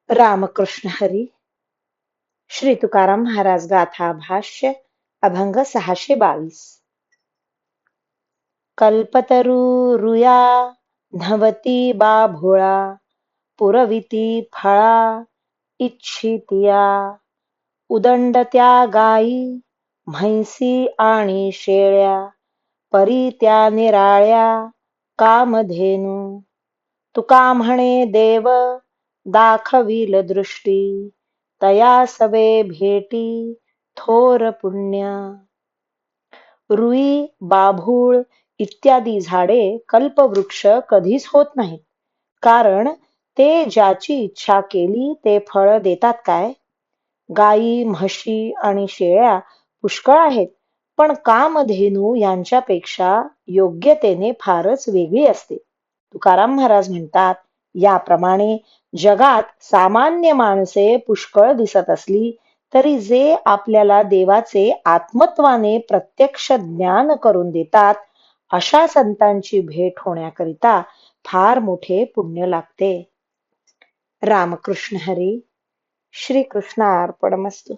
रामकृष्ण हरी. श्री तुकाराम महाराज गाथा भाष्य अभंग 622. कल्पतरू रुया नवती बा भोळा, पुरविती फळा इच्छितिया. उदंडत्या गाई म्हैसी आणि शेळ्या, परी त्या निराळ्या कामधेनू. तुका म्हणे देव दाखविल दृष्टी, तया सवे भेटी थोर पुण्य. रुई, बाभूळ इत्यादी झाडे कल्पवृक्ष कधीच होत नाहीत, कारण ते ज्याची इच्छा केली ते फळ देतात काय. गायी, म्हशी आणि शेळ्या पुष्कळ आहेत, पण कामधेनू यांच्यापेक्षा योग्यतेने फारच वेगळी असते. तुकाराम महाराज म्हणतात, याप्रमाणे जगात सामान्य माणसे पुष्कळ दिसत असली तरी जे आपल्याला देवाचे आत्मत्वाने प्रत्यक्ष ज्ञान करून देतात, अशा संतांची भेट होण्याकरिता फार मोठे पुण्य लागते. रामकृष्ण हरी. श्री कृष्णार्पणमस्तु.